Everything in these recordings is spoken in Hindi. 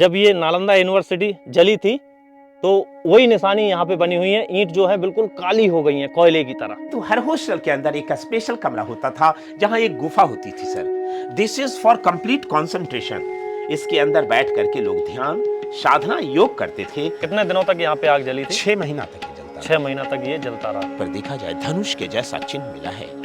जब ये नालंदा यूनिवर्सिटी जली थी तो वही निशानी यहाँ पे बनी हुई है। ईंट जो है बिल्कुल काली हो गई है कोयले की तरह। तो हर हॉस्टल के अंदर एक स्पेशल कमरा होता था जहां एक गुफा होती थी sir. This is for complete concentration. इसके अंदर बैठ करके लोग ध्यान, साधना, योग करते थे। कितने दिनों तक यहाँ पे आग जली थी? 6 महीना तक ये जलता 6 महीना तक ये जलता रहा। पर देखा जाए धनुष के जैसा चिन्ह मिला है।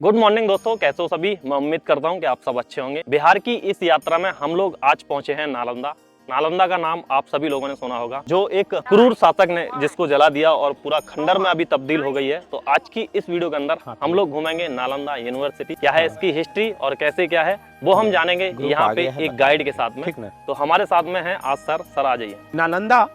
गुड मॉर्निंग दोस्तों, कैसे हो सभी? मैं उम्मीद करता हूँ कि आप सब अच्छे होंगे। बिहार की इस यात्रा में हम लोग आज पहुंचे हैं नालंदा। नालंदा का नाम आप सभी लोगों ने सुना होगा, जो एक क्रूर शासक ने जिसको जला दिया और पूरा खंडर में अभी तब्दील हो गई है। तो आज की इस वीडियो के अंदर हम लोग घूमेंगे नालंदा यूनिवर्सिटी, क्या है इसकी हिस्ट्री और कैसे क्या है वो हम जानेंगे यहाँ पे एक गाइड के साथ में। तो हमारे साथ में है आज सर आ जाइए। नालंदा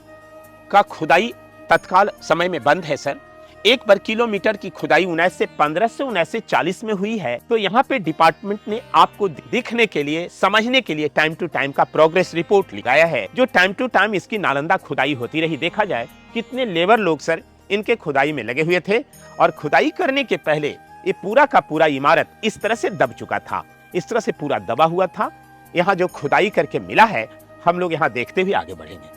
का खुदाई तत्काल समय में बंद है सर। 1 वर्ग किलोमीटर की खुदाई 1915 से 1940 में हुई है। तो यहाँ पे डिपार्टमेंट ने आपको दिखने के लिए, समझने के लिए टाइम टू टाइम का प्रोग्रेस रिपोर्ट लिखाया है, जो टाइम टू टाइम इसकी नालंदा खुदाई होती रही। देखा जाए कितने लेबर लोग सर इनके खुदाई में लगे हुए थे। और खुदाई करने के पहले ये पूरा का पूरा इमारत इस तरह से दब चुका था, इस तरह से पूरा दबा हुआ था। यहाँ जो खुदाई करके मिला है, हम लोग यहाँ देखते हुए आगे बढ़ेंगे।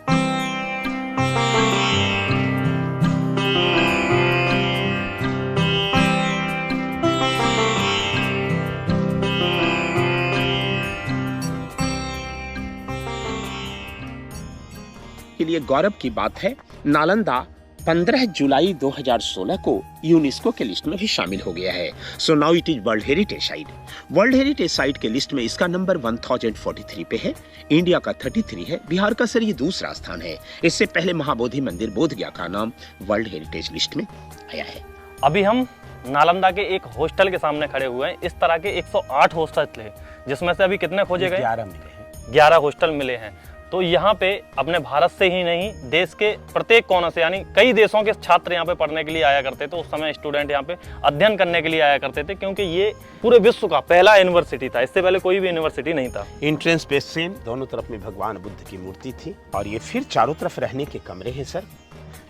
के लिए गौरव की बात है, नालंदा 15 जुलाई 2016 को यूनेस्को के लिस्ट में भी शामिल हो गया है। So now it is world heritage site. World heritage site के लिस्ट में इसका नंबर 1043 पे है। इंडिया का 33 है। बिहार का सर ये दूसरा स्थान है। इससे पहले महाबोधि मंदिर बोधगया का नाम वर्ल्ड हेरिटेज लिस्ट में आया है। अभी हम नालंदा के एक हॉस्टल के सामने खड़े हुए हैं। इस तरह के 108 हॉस्टल थे, जिसमें से अभी कितने खोजे गए? 11 मिले हैं। 11 हॉस्टल मिले हैं। तो यहाँ पे अपने भारत से ही नहीं, देश के प्रत्येक कोने से, यानी कई देशों के छात्र यहाँ पे पढ़ने के लिए आया करते थे। उस समय स्टूडेंट यहाँ पे अध्ययन करने के लिए आया करते थे, क्योंकि ये पूरे विश्व का पहला यूनिवर्सिटी था। इससे पहले कोई भी यूनिवर्सिटी नहीं था। एंट्रेंस पे सेम, दोनों तरफ में भगवान बुद्ध की मूर्ति थी। और ये फिर चारों तरफ रहने के कमरे हैं सर।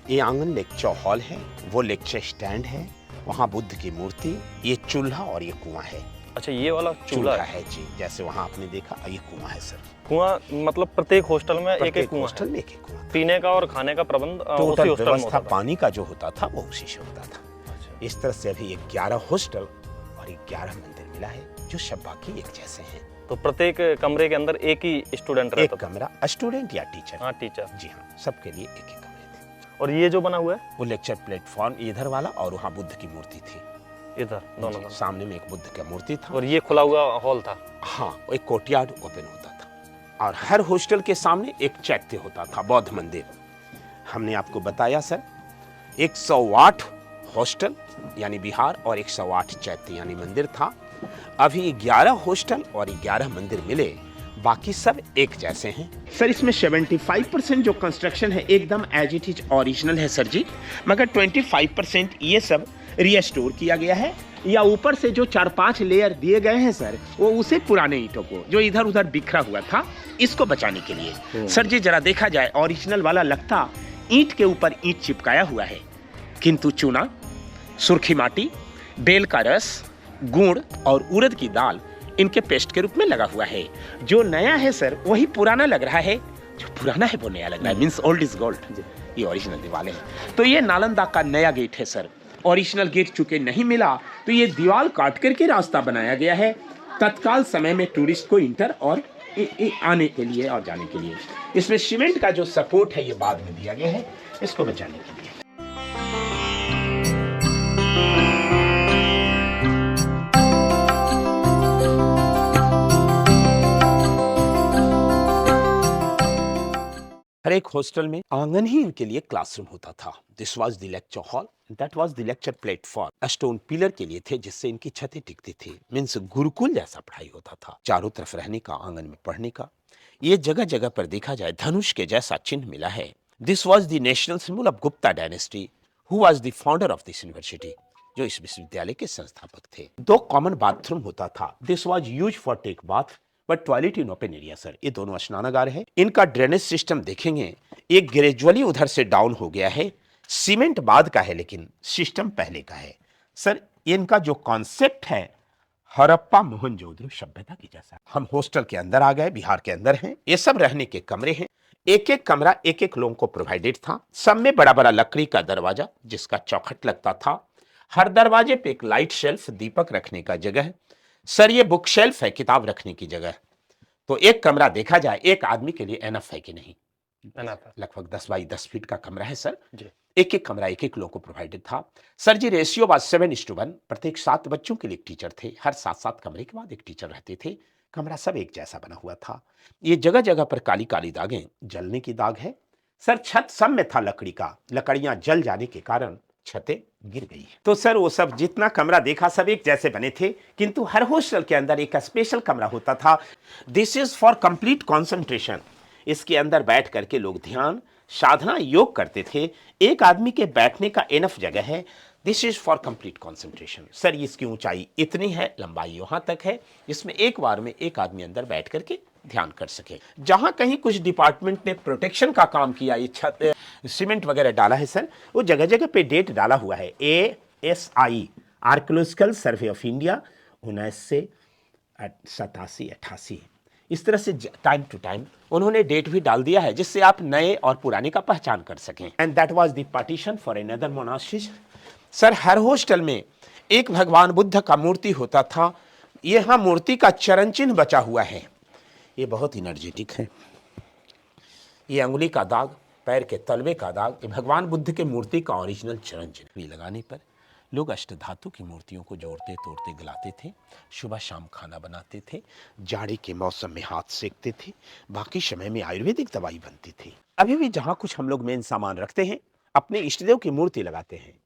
ये आंगन लेक्चर हॉल है, वो लेक्चर स्टैंड है, वहाँ बुद्ध की मूर्ति, ये चूल्हा और ये कुआं है। अच्छा, ये वाला चूल्हा है जी, जैसे वहाँ आपने देखा, ये कुआं है सर। कुआं मतलब प्रत्येक हॉस्टल में एक एक कुआं हॉस्टल में एक कुआं। पीने का और खाने का प्रबंध उसी हॉस्टल में होता था। पानी का जो होता था वो उसी से होता था। अच्छा। इस तरह से अभी 11 हॉस्टल और 11 मंदिर मिला है, जो सब बाकी एक जैसे हैं। तो प्रत्येक कमरे के अंदर एक ही स्टूडेंट रहता था? एक कमरा, स्टूडेंट या टीचर। हाँ, टीचर। जी हाँ, सबके लिए एक एक कमरे थे। और ये जो बना हुआ है वो लेक्चर प्लेटफॉर्म इधर वाला, और वहाँ बुद्ध की मूर्ति थी इधर दोनों सामने में एक बुद्ध का मूर्ति था। और ये खुला हुआ हॉल था। हाँ, एक कोर्टयार्ड ओपन होता था। और हर हॉस्टल के सामने एक चैत्य होता था, बौद्ध मंदिर। हमने आपको बताया सर, 108 हॉस्टल यानी बिहार और 108 चैत्य यानी मंदिर था। अभी 11 हॉस्टल और 11 मंदिर मिले, बाकी सब एक जैसे हैं सर। इसमें 75% जो कंस्ट्रक्शन है एकदम एज इट इज ओरिजिनल है सर जी, मगर 25% ये सब रीस्टोर किया गया है, या ऊपर से जो 4-5 लेयर दिए गए हैं सर, वो उसे पुराने ईंटों को जो इधर उधर बिखरा हुआ था, इसको बचाने के लिए। सर जी जरा देखा जाए, ओरिजिनल वाला लगता ईंट के ऊपर ईंट चिपकाया हुआ है, किंतु चूना, सुर्खी माटी, बेल का रस, गुड़ और उड़द की दाल इनके पेस्ट के रूप में लगा हुआ है। जो नया है सर वही पुराना लग रहा है, जो पुराना है वो नया लग रहा है। Means old is gold. ये ओरिजिनल दीवारें हैं। तो ये नालंदा का नया गेट है सर। ओरिजिनल गेट चूंकि नहीं मिला, तो ये दीवार काट करके रास्ता बनाया गया है तत्काल समय में टूरिस्ट को इंटर और आने के लिए और जाने के लिए। इसमें सीमेंट का जो सपोर्ट है ये बाद में दिया गया है, इसको बचाने के लिए। हर एक हॉस्टल में आंगन ही इनके लिए क्लासरूम होता था। This was the lecture hall, that was the lecture platform. Stone pillar के लिए थे, जिससे इनकी छतें टिकती थी। मीन्स गुरुकुल जैसा पढ़ाई होता था। चारों तरफ रहने का, आंगन में पढ़ने का। ये जगह जगह पर देखा जाए धनुष के जैसा चिन्ह मिला है। This was the national symbol of Gupta dynasty, who was the founder of this university, जो इस विश्वविद्यालय के संस्थापक थे। 2 कॉमन बाथरूम होता था। This was used for take bath but toilet in open area sir. ये दोनों स्नानागार है। इनका ड्रेनेज सिस्टम देखेंगे, एक ग्रेजुअली उधर से डाउन हो गया है। सीमेंट बाद का है, लेकिन सिस्टम पहले का है सर। इनका जो कॉन्सेप्ट है, हड़प्पा मोहनजोदड़ो सभ्यता की जैसा। हम हॉस्टल के अंदर आ गए, बिहार के अंदर हैं। ये सब रहने के कमरे हैं। एक एक कमरा एक एक लोगों को प्रोवाइडेड था। सब में बड़ा बड़ा लकड़ी का दरवाजा जिसका चौखट लगता था। हर दरवाजे पे एक लाइट शेल्फ, दीपक रखने का जगह है। सर ये बुक शेल्फ है, किताब रखने की जगह। तो एक कमरा देखा जाए एक आदमी के लिए एनफ है कि नहीं? लगभग 10 बाई 10 फीट का कमरा है सर जी। एक एक कमरा एक एक लोगों को प्रोवाइडेड था। Sir ji ratio was 7:1। प्रत्येक 7 बच्चों के लिए एक टीचर थे। हर 7-7 कमरे के बाद एक टीचर रहते थे। कमरा सब एक जैसा बना हुआ था। ये जगह जगह पर काली काली दागें, जलने की दाग है। सर छत सब में था लकड़ी का। लकड़ियां जल जाने के कारण छतें गिर गई। तो सर वो सब जितना कमरा देखा सब एक जैसे बने थे, किंतु हर हॉस्टल के अंदर एक स्पेशल कमरा होता था। This is for complete concentration. इसके अंदर बैठ करके लोग ध्यान, साधना, योग करते थे। एक आदमी के बैठने का इनफ जगह है। This is for complete concentration. Sir इसकी ऊंचाई इतनी है, लंबाई यहां तक है, जिसमें एक बार में एक आदमी अंदर बैठ करके ध्यान कर सके। जहां कहीं कुछ डिपार्टमेंट ने प्रोटेक्शन का काम किया, ये छत सीमेंट वगैरह डाला है सर, वो जगह जगह पे डेट डाला हुआ है। ASI archaeological survey of India 1987-88। इस तरह से टाइम टू टाइम उन्होंने डेट भी डाल दिया है, जिससे आप नए और पुराने का पहचान कर सकें। And that was the partition for another monastery. Sir her hostel में एक भगवान बुद्ध का मूर्ति होता था। यहां मूर्ति का चरण चिन्ह बचा हुआ है। ये बहुत एनर्जेटिक है। ये अंगुली का दाग, पैर के तलवे का दाग, ये भगवान बुद्ध के मूर्ति का ओरिजिनल चरण चिन्ह। लगाने पर लोग अष्टधातु की मूर्तियों को जोड़ते तोड़ते गलाते थे। सुबह शाम खाना बनाते थे। जाड़े के मौसम में हाथ सेकते थे। बाकी समय में आयुर्वेदिक दवाई बनती थी। अभी भी जहां कुछ हम लोग मेन सामान रखते हैं, अपने इष्टदेव की मूर्ति लगाते हैं।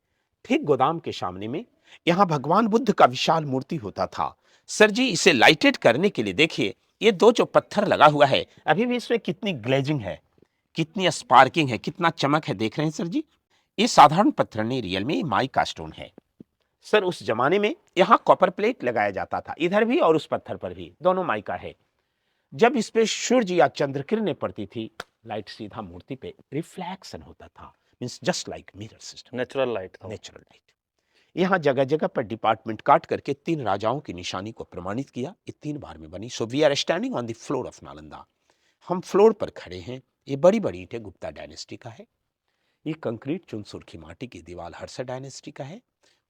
ठीक गोदाम के सामने में यहां भगवान बुद्ध का विशाल मूर्ति होता था। सर जी इसे लाइटेड करने के लिए देखिए, ये दो जो पत्थर लगा हुआ है, अभी भी इसमें कितनी ग्लेजिंग है, कितनी स्पार्किंग है, कितना चमक है, देख रहे हैं सर जी। ये साधारण पत्थर नहीं, रियल में माइका स्टोन है। सर उस जमाने में यहां कॉपर प्लेट लगाया जाता था, इधर भी और उस पत्थर पर भी, दोनों माइका है। जब इस पे सूर्य या चंद्र किरणें पड़ती थी, लाइट सीधा मूर्ति पे रिफ्लेक्शन होता था। Means just like mirror system, natural light था। Natural light. यहां जगह जगह पर डिपार्टमेंट काट करके 3 राजाओं की निशानी को प्रमाणित किया। ये 3 बार में बनी। So we are standing on the floor of Nalanda. हम फ्लोर पर खड़े हैं। ये बड़ी बड़ी ईंटें गुप्ता डायनेस्टी का है। ये कंक्रीट चुनसुर की माटी की दीवार हर्षा डायनेस्टी का है।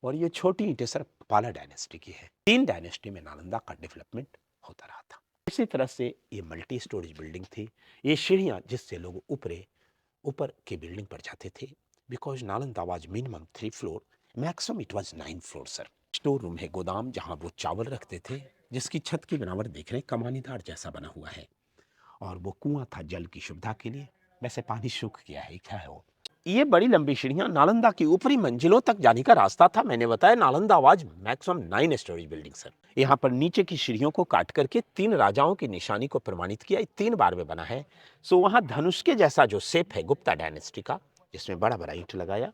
और ये छोटी ईंटें सर पाला डायनेस्टी की है। 3 डायनेस्टी में नालंदा का डेवलपमेंट होता रहा था। इसी तरह से ये मल्टी स्टोरेज बिल्डिंग थी। ये सीढ़ियां जिससे लोग ऊपर की बिल्डिंग पर जाते थे। Because Nalanda was minimum 3 floor, maximum it was 9 floor sir. Store room है, गोदाम, जहां वो चावल रखते थे, जिसकी छत की बनावट देख रहे हैं, कमानीदार जैसा बना हुआ है। और वो कुआं था जल की सुविधा के लिए। वैसे पानी सूख गया है, क्या है वो। ये बड़ी लंबी सीढ़ियां नालंदा की ऊपरी मंजिलों तक जाने का रास्ता था। मैंने बताया Nalanda was maximum 9 story building sir. यहाँ पर नीचे की सीढ़ियों को काट करके 3 राजाओं की निशानी को प्रमाणित किया। 3 बार में बना है। सो वहां धनुष के जैसा जो शेप है गुप्ता डायनेस्टी का, जिसमें बड़ा बड़ा ईंट लगाया।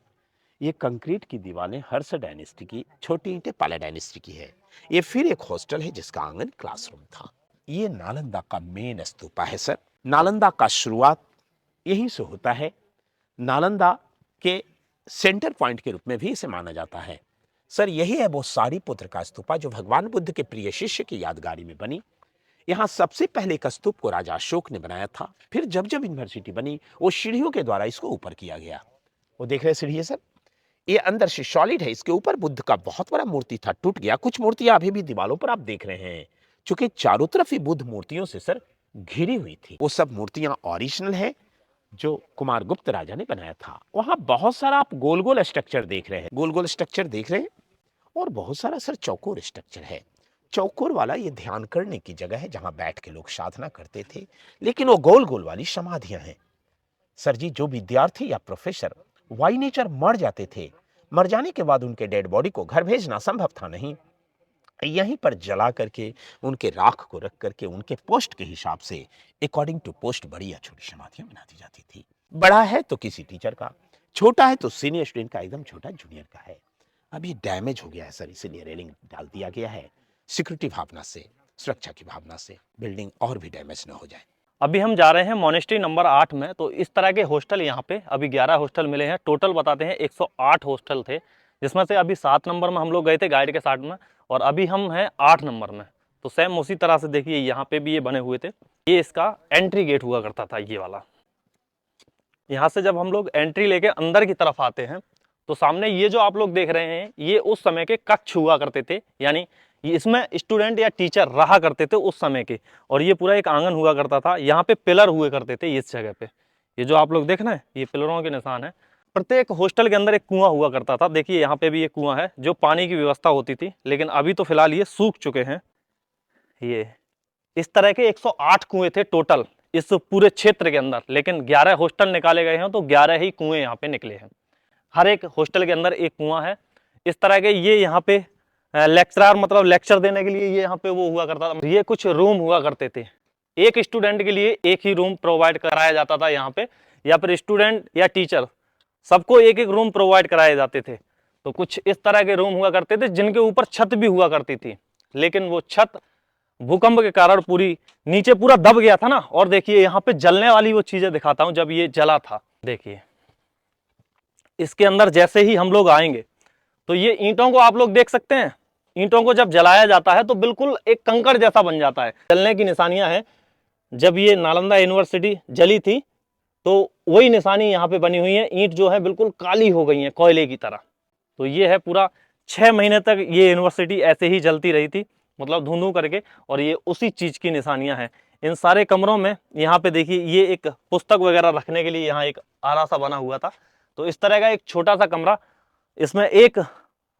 ये कंक्रीट की दीवारें हर्ष डायनेस्टी की, छोटी ईंटें पाला डायनेस्टी की है। ये फिर एक हॉस्टल है जिसका आंगन क्लासरूम था। ये नालंदा का मेन स्तूपा है सर। नालंदा का शुरुआत यहीं से होता है। नालंदा के सेंटर पॉइंट के रूप में भी इसे माना जाता है। सर यही है वो सारीपुत्र का स्तूपा जो भगवान बुद्ध के प्रिय शिष्य की यादगारी में बनी। यहाँ सबसे पहले एक स्तूप को राजा अशोक ने बनाया था। फिर जब जब यूनिवर्सिटी बनी, वो सीढ़ियों के द्वारा इसको ऊपर किया गया। वो देख रहे सीढ़ी है सर, ये अंदर से सॉलिड है। इसके ऊपर बुद्ध का बहुत बड़ा मूर्ति था, टूट गया। कुछ मूर्तियां अभी भी दीवारों पर आप देख रहे हैं, चूंकि चारों तरफ ही बुद्ध मूर्तियों से सर घिरी हुई थी। वो सब मूर्तियां ओरिजिनल है जो कुमार गुप्त राजा ने बनाया था। वहां बहुत सारा आप गोल गोल स्ट्रक्चर देख रहे हैं, गोल गोल स्ट्रक्चर देख रहे हैं, और बहुत सारा सर चौकोर स्ट्रक्चर है। चौकोर वाला ये ध्यान करने की जगह है, जहां बैठ के लोग साधना करते थे। लेकिन वो गोल गोल वाली समाधियां हैं सर जी। जो विद्यार्थी या प्रोफेसर वाई नेचर मर जाते थे, मर जाने के बाद उनके डेड बॉडी को घर भेजना संभव था नहीं। यहीं पर जला करके उनके राख को रख करके उनके पोस्ट के हिसाब से अकॉर्डिंग टू पोस्ट बड़ी या छोटी समाधियां बना दी जाती थी। बड़ा है तो किसी टीचर का, छोटा है तो सीनियर स्टूडेंट का, एकदम छोटा जूनियर का है। अभी डैमेज हो गया है सर, इसीलिए रेलिंग डाल दिया गया है। सिक्योरिटी भावना से, सुरक्षा की भावना से बिल्डिंग और भी डैमेज न हो जाए। अभी हम जा रहे हैं मोनेस्ट्री नंबर 8 में। तो इस तरह के हॉस्टल यहाँ पे अभी 11 हॉस्टल मिले हैं। टोटल बताते हैं 108 हॉस्टल थे, जिसमें से अभी 7 नंबर में हम लोग गए थे गाइड के साथ में, और अभी हम हैं 8 नंबर में। तो सेम उसी तरह से देखिए यहाँ पे भी ये बने हुए थे। ये इसका एंट्री गेट हुआ करता था, ये वाला। यहाँ से जब हम लोग एंट्री लेके अंदर की तरफ आते हैं तो सामने ये जो आप लोग देख रहे हैं ये उस समय के कक्ष हुआ करते थे, यानी इसमें स्टूडेंट या टीचर रहा करते थे उस समय के। और ये पूरा एक आंगन हुआ करता था, यहाँ पे पिलर हुए करते थे इस जगह पे। ये जो आप लोग देख रहे हैं ये पिलरों के निशान है। प्रत्येक हॉस्टल के अंदर एक कुआं हुआ करता था। देखिए यहाँ पे भी एक कुआं है जो पानी की व्यवस्था होती थी, लेकिन अभी तो फिलहाल ये सूख चुके हैं। ये इस तरह के 108 कुएं थे टोटल इस पूरे क्षेत्र के अंदर, लेकिन 11 हॉस्टल निकाले गए हैं तो 11 ही कुएं यहाँ पे निकले हैं। हर एक हॉस्टल के अंदर एक कुआं है इस तरह के। ये यहाँ पे लेक्चरर मतलब लेक्चर देने के लिए ये यहाँ पे वो हुआ करता था। ये कुछ रूम हुआ करते थे, एक स्टूडेंट के लिए एक ही रूम प्रोवाइड कराया जाता था यहाँ पे, या फिर स्टूडेंट या टीचर सबको एक एक रूम प्रोवाइड कराए जाते थे। तो कुछ इस तरह के रूम हुआ करते थे जिनके ऊपर छत भी हुआ करती थी, लेकिन वो छत भूकंप के कारण पूरी नीचे पूरा दब गया था ना। और देखिए यहाँ पे जलने वाली वो चीजें दिखाता हूं जब ये जला था। देखिए इसके अंदर जैसे ही हम लोग आएंगे तो ये ईंटों को आप लोग देख सकते हैं। ईंटों को जब जलाया जाता है तो बिल्कुल एक कंकड़ जैसा बन जाता है। जलने की निशानियां हैं। जब ये नालंदा यूनिवर्सिटी जली थी तो वही निशानी यहाँ पे बनी हुई है। ईंट जो है बिल्कुल काली हो गई है कोयले की तरह। तो ये है पूरा 6 महीने तक ये यूनिवर्सिटी ऐसे ही जलती रही थी, मतलब धुंधु करके। और ये उसी चीज की निशानियां हैं इन सारे कमरों में। यहाँ पे देखिए ये एक पुस्तक वगैरह रखने के लिए यहाँ एक आरा सा बना हुआ था। तो इस तरह का एक छोटा सा कमरा, इसमें एक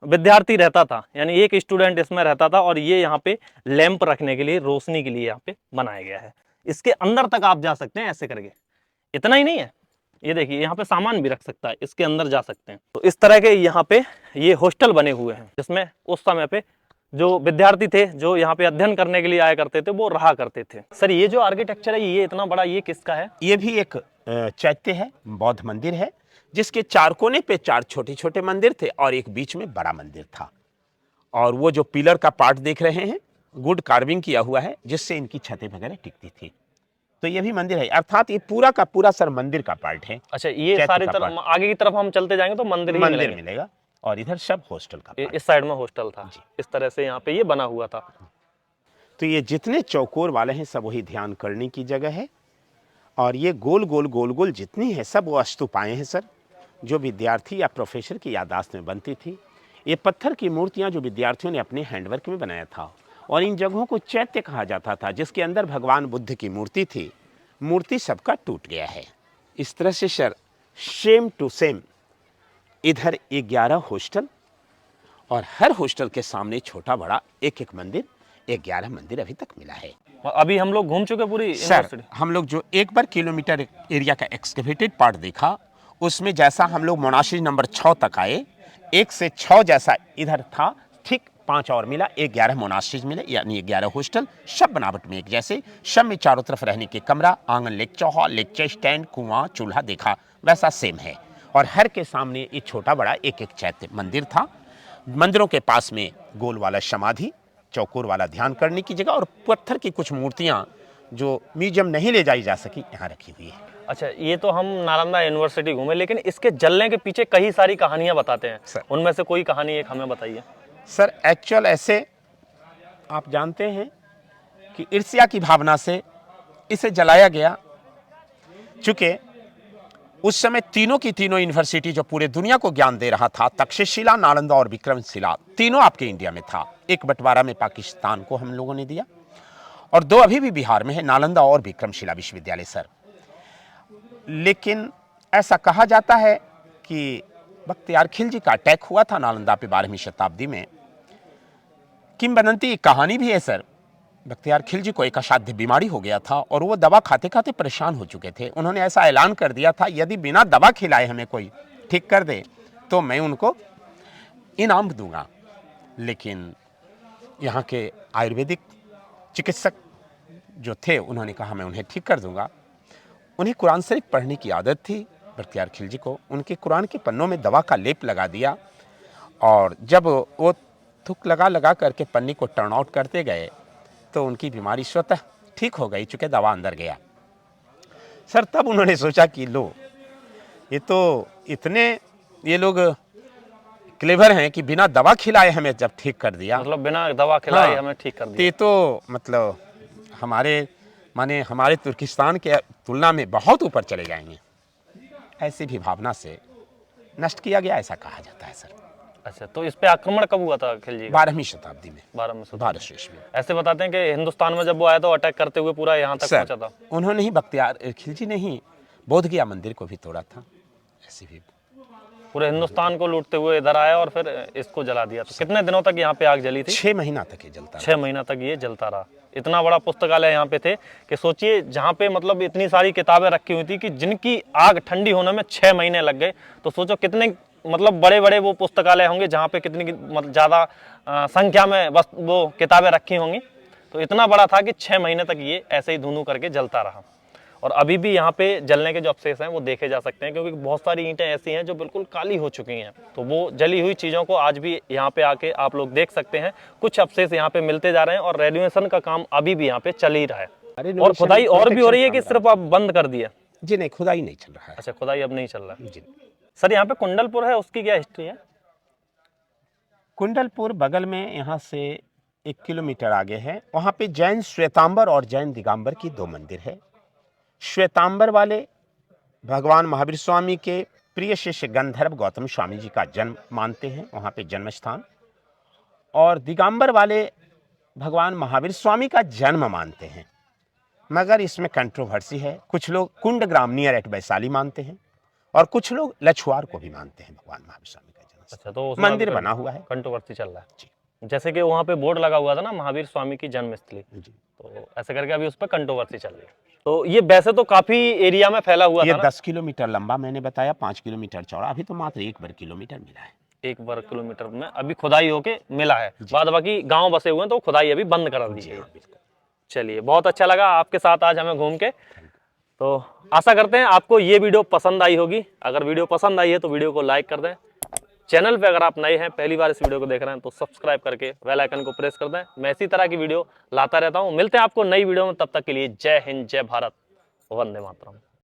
विद्यार्थी रहता था, यानी एक स्टूडेंट इसमें रहता था। और ये यहाँ पे लैंप रखने के लिए, रोशनी के लिए यहाँ पे बनाया गया है। इसके अंदर तक आप जा सकते हैं ऐसे करके। इतना ही नहीं है, ये देखिए यहाँ पे सामान भी रख सकता है, इसके अंदर जा सकते हैं। तो इस तरह के यहाँ पे ये हॉस्टल बने हुए हैं जिसमें उस समय पे जो विद्यार्थी थे जो यहाँ पे अध्ययन करने के लिए आया करते थे वो रहा करते थे। सर ये जो आर्किटेक्चर है ये इतना बड़ा, ये किसका है? ये भी एक चैत्य है, बौद्ध मंदिर है, जिसके 4 कोने पे 4 छोटे छोटे मंदिर थे और एक बीच में बड़ा मंदिर था। और वो जो पिलर का पार्ट देख रहे हैं वुड कार्विंग किया हुआ है जिससे इनकी छतें वगैरह टिकती थी। तो ये भी मंदिर है, अर्थात ये पूरा का पूरा सर मंदिर का पार्ट है। अच्छा, ये सारी तरफ आगे की तरफ हम चलते जाएंगे तो मंदिर मिलेगा। और इधर सब हॉस्टल का पार्ट। इस साइड में हॉस्टल था इस तरह से यहाँ पे ये बना हुआ था। तो ये जितने चौकोर वाले हैं सब वही ध्यान करने की जगह है। और ये गोल गोल गोल गोल जितनी है सब वो स्तूपाएं हैं सर, जो विद्यार्थी या प्रोफेसर की याददाश्त में बनती थी। ये पत्थर की मूर्तियां जो विद्यार्थियों ने अपने हैंडवर्क में बनाया था। और इन जगहों को चैत्य कहा जाता था, जिसके अंदर भगवान बुद्ध की मूर्ति थी। मूर्ति सबका टूट गया है। इस तरह से सर सेम टू सेम इधर 11 हॉस्टल और हर हॉस्टल के सामने छोटा बड़ा एक एक मंदिर, 11 मंदिर अभी तक मिला है। अभी हम लोग घूम चुके पूरी सर। हम लोग जो एक बार किलोमीटर एरिया का एक्सकेवेटेड पार्ट देखा, उसमें जैसा हम लोग मोनास्ट्री नंबर 6 तक आए, 1 से 6 जैसा इधर था, ठीक 5 और मिला, 11 मोनास्ट्रीज मिले, यानी 11 हॉस्टल, सब बनावट में एक जैसे। सब में चारों तरफ रहने के कमरा, आंगन, लेक्चर हॉल, लेक्चर स्टैंड, कुआं, चूल्हा देखा वैसा सेम है। और हर के सामने एक छोटा बड़ा एक एक चैत्य मंदिर था। मंदिरों के पास में गोल वाला समाधि, चौकोर वाला ध्यान करने की जगह और पत्थर की कुछ मूर्तियां जो म्यूजियम नहीं ले जाई जा सकी यहाँ रखी हुई है। अच्छा, ये तो हम नालंदा यूनिवर्सिटी घूमे, लेकिन इसके जलने के पीछे कई सारी कहानियां बताते हैं सर। उनमें से कोई कहानी एक हमें बताइए। सर एक्चुअल ऐसे आप जानते हैं कि ईर्ष्या की भावना से इसे जलाया गया। चूंकि उस समय तीनों की तीनों यूनिवर्सिटी जो पूरे दुनिया को ज्ञान दे रहा था, तक्षशिला, नालंदा और विक्रमशिला, तीनों आपके इंडिया में था। एक बंटवारा में पाकिस्तान को हम लोगों ने दिया और 2 अभी भी बिहार में है, नालंदा और विक्रमशिला विश्वविद्यालय सर। लेकिन ऐसा कहा जाता है कि बख्तियार खिलजी का अटैक हुआ था नालंदा पे 12वीं शताब्दी में। किंवदंती कहानी भी है सर, बख्तियार खिलजी को एक असाध्य बीमारी हो गया था और वो दवा खाते खाते परेशान हो चुके थे। उन्होंने ऐसा ऐलान कर दिया था, यदि बिना दवा खिलाए हमें कोई ठीक कर दे तो मैं उनको इनाम दूंगा। लेकिन यहाँ के आयुर्वेदिक चिकित्सक जो थे उन्होंने कहा मैं उन्हें ठीक कर दूंगा। उन्हें कुरान शरीफ पढ़ने की आदत थी बख्तियार खिलजी को। उनके कुरान के पन्नों में दवा का लेप लगा दिया और जब वो थूक लगा लगा करके पन्नी को टर्न आउट करते गए तो उनकी बीमारी स्वतः ठीक हो गई, चूँकि दवा अंदर गया। सर तब उन्होंने सोचा कि लो ये तो इतने ये लोग क्लेवर हैं कि बिना दवा खिलाए हमें जब ठीक कर दिया, मतलब बिना दवा खिलाए हाँ, हमें ठीक कर दिया। तो मतलब हमारे तुर्किस्तान के तुलना में बहुत ऊपर चले जाएंगे, ऐसी भी भावना से नष्ट किया गया, ऐसा कहा जाता है सर। अच्छा, तो इस पे आक्रमण कब हुआ था खिलजी का? 12वीं शताब्दी में, 12 में। भारत में। ऐसे बताते हैं कि हिंदुस्तान में जब वो आया तो अटैक करते हुए पूरा यहाँ तक पहुंचा था। उन्होंने ही बख्तियार खिलजी ने ही बोध गया मंदिर को भी तोड़ा था, ऐसी भी पूरे हिंदुस्तान को लूटते हुए इधर आया और फिर इसको जला दिया। तो कितने दिनों तक यहाँ पे आग जली थी? 6 महीना तक ये जलता 6 महीना तक ये जलता रहा। इतना बड़ा पुस्तकालय यहाँ पे थे कि सोचिए, जहाँ पे मतलब इतनी सारी किताबें रखी हुई थी कि जिनकी आग ठंडी होने में 6 महीने लग गए। तो सोचो कितने मतलब बड़े बड़े वो पुस्तकालय होंगे जहाँ पे कितनी मतलब ज़्यादा संख्या में बस वो किताबें रखी होंगी। तो इतना बड़ा था कि 6 महीने तक ये ऐसे ही धुंधु करके जलता रहा। और अभी भी यहाँ पे जलने के जो अवशेष हैं वो देखे जा सकते हैं, क्योंकि बहुत सारी ईंटें ऐसी हैं जो बिल्कुल काली हो चुकी हैं। तो वो जली हुई चीज़ों को आज भी यहाँ पे आके आप लोग देख सकते हैं। कुछ अवशेष यहाँ पे मिलते जा रहे हैं और रेनोवेशन का काम अभी भी यहाँ पे चल ही रहा है। और खुदाई और भी हो रही है कि सिर्फ आप बंद कर दिया? जी नहीं, खुदाई नहीं चल रहा है। अच्छा, खुदाई अब नहीं चल रहा है। जी। सर, यहाँ पे कुंडलपुर है, उसकी क्या हिस्ट्री है? कुंडलपुर बगल में यहाँ से 1 किलोमीटर आगे है। वहाँ पे जैन श्वेतांबर और जैन दिगंबर की 2 मंदिर है। श्वेतांबर वाले भगवान महावीर स्वामी के प्रिय शिष्य गंधर्व गौतम स्वामी जी का जन्म मानते हैं, वहाँ पे जन्म स्थान। और दिगंबर वाले भगवान महावीर स्वामी का जन्म मानते हैं, मगर इसमें कंट्रोवर्सी है। कुछ लोग कुंडग्राम नियर एट वैशाली मानते हैं और कुछ लोग लछुआर को भी मानते हैं भगवान महावीर स्वामी का जन्म। अच्छा, तो उसमें मंदिर बना हुआ है, कंट्रोवर्सी चल रहा है। जी। जैसे कि वहाँ पे बोर्ड लगा हुआ था ना, महावीर स्वामी की जन्मस्थली, जी। तो ऐसे करके अभी उस पर कंट्रोवर्सी चल रही है। तो ये वैसे तो काफी एरिया में फैला हुआ ये था ना? 10 किलोमीटर लंबा मैंने बताया, 5 किलोमीटर चौड़ा। अभी तो मात्र 1 वर्ग किलोमीटर मिला है। 1 वर्ग किलोमीटर में अभी खुदाई होके मिला है, बाद बाकी गांव बसे हुए हैं तो खुदाई अभी बंद करा दी है। चलिए, बहुत अच्छा लगा आपके साथ आज हमें घूम के। तो आशा करते हैं आपको ये वीडियो पसंद आई होगी। अगर वीडियो पसंद आई है तो वीडियो को लाइक कर दें। चैनल पे अगर आप नए हैं, पहली बार इस वीडियो को देख रहे हैं, तो सब्सक्राइब करके बेल आइकन को प्रेस कर दें। मैं इसी तरह की वीडियो लाता रहता हूँ। मिलते हैं आपको नई वीडियो में, तब तक के लिए जय हिंद, जय भारत, वंदे मातरम।